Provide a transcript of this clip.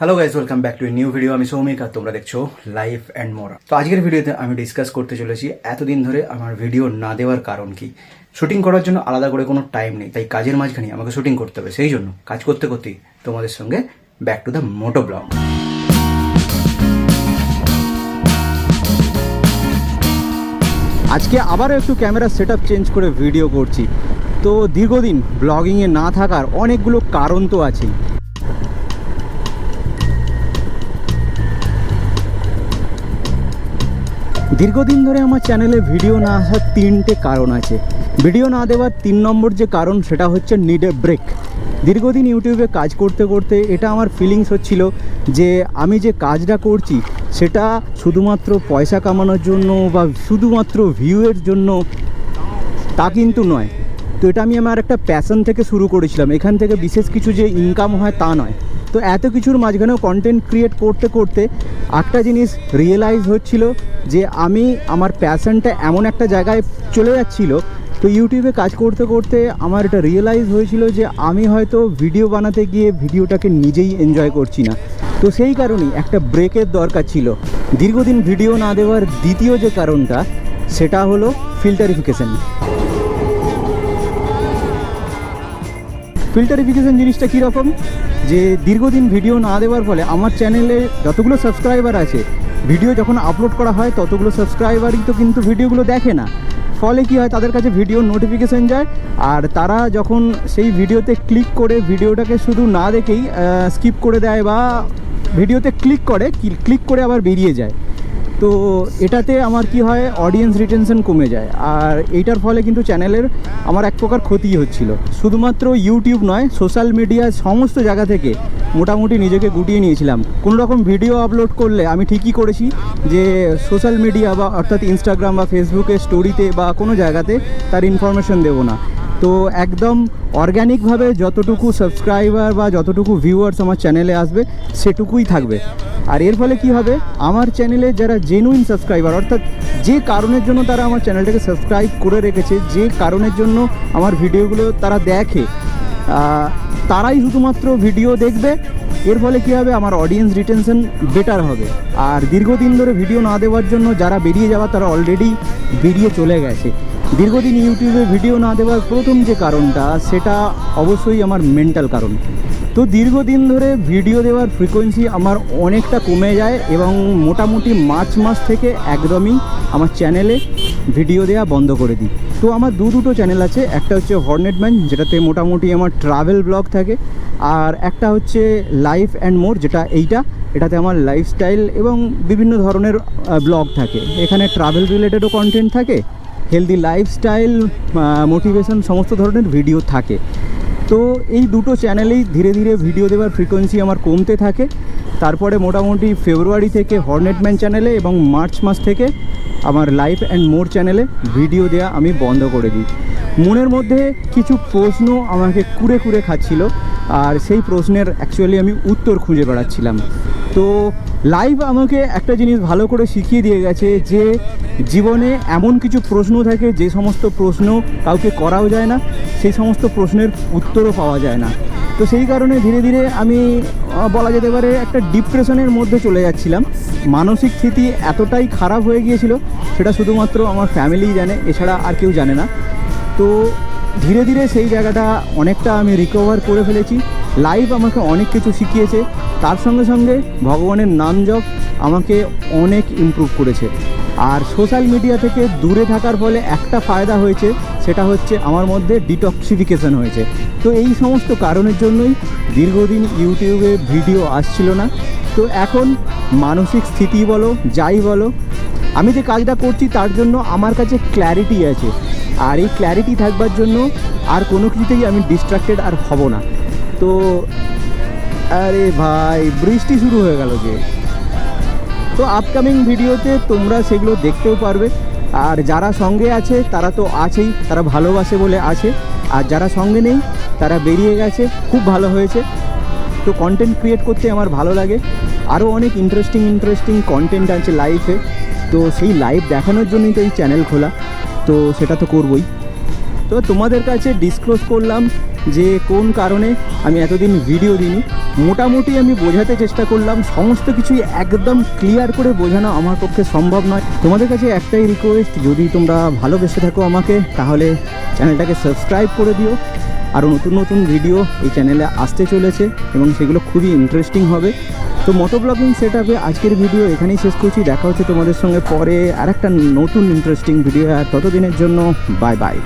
Hello guys, welcome back to a new video. আমি সৌমিক আর তোমরা দেখছো লাইফ অ্যান্ড মোর। তো আজকের ভিডিওতে আমি ডিসকাস করতে চলেছি এতদিন ধরে আমার ভিডিও না দেওয়ার কারণ কি। শুটিং করার জন্য আলাদা করে কোনো টাইম নেই, তাই কাজের মাঝখানে আমাকে শুটিং করতে হবে। সেই জন্য কাজ করতে করতেই তোমাদের সঙ্গে back to the moto blog. আজকে আবারও একটু ক্যামেরা সেট আপ চেঞ্জ করে ভিডিও করছি। তো দীর্ঘদিন ব্লগিংয়ে না থাকার অনেকগুলো কারণ তো আছেই। দীর্ঘদিন ধরে আমার চ্যানেলে ভিডিও না আসার তিনটে কারণ আছে। ভিডিও না দেওয়ার 3 নম্বর যে কারণ সেটা হচ্ছে নিড এ ব্রেক। দীর্ঘদিন ইউটিউবে কাজ করতে করতে এটা আমার ফিলিংস হচ্ছিল যে আমি যে কাজটা করছি সেটা শুধুমাত্র পয়সা কামানোর জন্য বা শুধুমাত্র ভিউয়ের জন্য তা কিন্তু নয়। তো এটা আমি আমার একটা প্যাশন থেকে শুরু করেছিলাম, এখান থেকে বিশেষ কিছু যে ইনকাম হয় তা নয়। তো এত কিছুর মাঝখানেও কন্টেন্ট ক্রিয়েট করতে করতে একটা জিনিস রিয়েলাইজ হচ্ছিল যে আমি আমার প্যাশনটা এমন একটা জায়গায় চলে যাচ্ছিল। তো ইউটিউবে কাজ করতে করতে আমার এটা রিয়েলাইজ হয়েছিল যে আমি হয়তো ভিডিও বানাতে গিয়ে ভিডিওটাকে নিজেই এনজয় করছি না। তো সেই কারণেই একটা ব্রেকের দরকার ছিল। দীর্ঘদিন ভিডিও না দেওয়ার দ্বিতীয় যে কারণটা সেটা হলো ফিল্টারিফিকেশন। ফিল্টারিফিকেশন জিনিসটা কীরকম, যে দীর্ঘদিন ভিডিও না দেওয়ার ফলে আমার চ্যানেলে যতগুলো সাবস্ক্রাইবার আছে, ভিডিও যখন আপলোড করা হয় ততগুলো সাবস্ক্রাইবারই তো কিন্তু ভিডিওগুলো দেখে না। ফলে কি হয়, তাদের কাছে ভিডিও নোটিফিকেশান যায় আর তারা যখন সেই ভিডিওতে ক্লিক করে ভিডিওটাকে শুধু না দেখেই স্কিপ করে দেয় বা ভিডিওতে ক্লিক করে আবার বেরিয়ে যায়। তো এটাতে আমার কি হয়, অডিয়েন্স রিটেনশন কমে যায় আর এইটার ফলে কিন্তু চ্যানেলের আমার এক প্রকার ক্ষতি হচ্ছিল। শুধুমাত্র ইউটিউব নয়, সোশ্যাল মিডিয়া সমস্ত জায়গা থেকে মোটামুটি নিজেকে গুটিয়ে নিয়েছিলাম। কোনো রকম ভিডিও আপলোড করলে আমি ঠিকই করেছি যে সোশ্যাল মিডিয়া বা অর্থাৎ ইনস্টাগ্রাম বা ফেসবুকে স্টোরিতে বা কোনো জায়গাতে তার ইনফরমেশন দেবো না। তো একদম অর্গ্যানিকভাবে যতটুকু সাবস্ক্রাইবার বা যতটুকু ভিউয়ার্স আমার চ্যানেলে আসবে সেটুকুই থাকবে। আর এর ফলে কি হবে, আমার চ্যানেলে যারা জেনুইন সাবস্ক্রাইবার, অর্থাৎ যে কারণের জন্য তারা আমার চ্যানেলটাকে সাবস্ক্রাইব করে রেখেছে, যে কারণের জন্য আমার ভিডিওগুলো তারা দেখে, তারাই শুধুমাত্র ভিডিও দেখবে। এর ফলে কী হবে, আমার অডিয়েন্স রিটেনশন বেটার হবে। আর দীর্ঘদিন ধরে ভিডিও না দেওয়ার জন্য যারা বেরিয়ে যাওয়া তারা অলরেডি বেরিয়ে চলে গেছে। দীর্ঘদিন ইউটিউবে ভিডিও না দেওয়ার প্রথম যে কারণটা সেটা অবশ্যই আমার মেন্টাল কারণ। তো দীর্ঘদিন ধরে ভিডিও দেওয়ার ফ্রিকোয়েন্সি আমার অনেকটা কমে যায় এবং মোটামুটি মার্চ মাস থেকে একদমই আমার চ্যানেলে ভিডিও দেওয়া বন্ধ করে দিই। তো আমার দুটো চ্যানেল আছে, একটা হচ্ছে হর্নেট ম্যান, যেটাতে মোটামুটি আমার ট্রাভেল ব্লগ থাকে, আর একটা হচ্ছে লাইফ অ্যান্ড মোর, এটাতে আমার লাইফস্টাইল এবং বিভিন্ন ধরনের ব্লগ থাকে। এখানে ট্রাভেল রিলেটেডও কন্টেন্ট থাকে, হেলদি লাইফস্টাইল, মোটিভেশন, সমস্ত ধরনের ভিডিও থাকে। তো এই দুটো চ্যানেলেই ধীরে ধীরে ভিডিও দেওয়ার ফ্রিকোয়েন্সি আমার কমতে থাকে। তারপরে মোটামুটি ফেব্রুয়ারি থেকে হর্নেট ম্যান চ্যানেলে এবং মার্চ মাস থেকে আমার লাইফ অ্যান্ড মোর চ্যানেলে ভিডিও দেওয়া আমি বন্ধ করে দিই। মনের মধ্যে কিছু প্রশ্ন আমাকে কুরে কুরে খাচ্ছিল আর সেই প্রশ্নের অ্যাকচুয়ালি আমি উত্তর খুঁজে বেড়াচ্ছিলাম। তো লাইভ আমাকে একটা জিনিস ভালো করে শিখিয়ে দিয়ে গেছে যে জীবনে এমন কিছু প্রশ্ন থাকে যে সমস্ত প্রশ্ন কাউকে করাও যায় না, সেই সমস্ত প্রশ্নের উত্তরও পাওয়া যায় না। তো সেই কারণে ধীরে ধীরে আমি বলা যেতে পারে একটা ডিপ্রেশনের মধ্যে চলে যাচ্ছিলাম। মানসিক স্থিতি এতটাই খারাপ হয়ে গিয়েছিল, সেটা শুধুমাত্র আমার ফ্যামিলিই জানে, এছাড়া আর কেউ জানে না। তো ধীরে ধীরে সেই জায়গাটা অনেকটা আমি রিকভার করে ফেলেছি। লাইভ আমাকে অনেক কিছু শিখিয়েছে, তার সঙ্গে সঙ্গে ভগবানের নাম জপ আমাকে অনেক ইমপ্রুভ করেছে। আর সোশ্যাল মিডিয়া থেকে দূরে থাকার ফলে একটা ফায়দা হয়েছে, সেটা হচ্ছে আমার মধ্যে ডিটক্সিফিকেশন হয়েছে। তো এই সমস্ত কারণের জন্যই দীর্ঘদিন ইউটিউবে ভিডিও আসছিল না। তো এখন মানসিক স্থিতি বলো, যাই বলো, আমি যে কাজটা করছি তার জন্য আমার কাছে ক্ল্যারিটি আছে। আর এই ক্ল্যারিটি থাকবার জন্য আর কোনো কিছুতেই আমি ডিস্ট্রাক্টেড আর হব না। তো আরে ভাই, বৃষ্টি শুরু হয়ে গেল যে। তো আপকামিং ভিডিওতে তোমরা সেগুলো দেখতেও পারবে। আর যারা সঙ্গে আছে তারা তো আছেই, তারা ভালোবাসে বলে আছে, আর যারা সঙ্গে নেই তারা বেরিয়ে গেছে, খুব ভালো হয়েছে। তো কন্টেন্ট ক্রিয়েট করতে আমার ভালো লাগে, আরও অনেক ইন্টারেস্টিং কন্টেন্ট আছে লাইফে। তো সেই লাইভ দেখানোর জন্যই তো এই চ্যানেল খোলা, তো সেটা তো করবই। তো তোমাদের কাছে ডিসক্লোজ করলাম যে কোন কারণে আমি এতদিন ভিডিও দিইনি। মোটামুটি আমি বোঝাতে চেষ্টা করলাম, সমস্ত কিছুই একদম ক্লিয়ার করে বোঝানো আমার পক্ষে সম্ভব নয়। তোমাদের কাছে একটাই রিকোয়েস্ট, যদি তোমরা ভালোবেসে থাকো আমাকে, তাহলে চ্যানেলটাকে সাবস্ক্রাইব করে দিও। আরও নতুন নতুন ভিডিও এই চ্যানেলে আসতে চলেছে এবং সেগুলো খুবই ইন্টারেস্টিং হবে। তো মোটো ব্লগিং সেট আপে আজকের ভিডিও এখানেই শেষ করছি। দেখা হচ্ছে তোমাদের সঙ্গে পরে আর একটা নতুন ইন্টারেস্টিং ভিডিও। আর ততদিনের জন্য বাই বাই।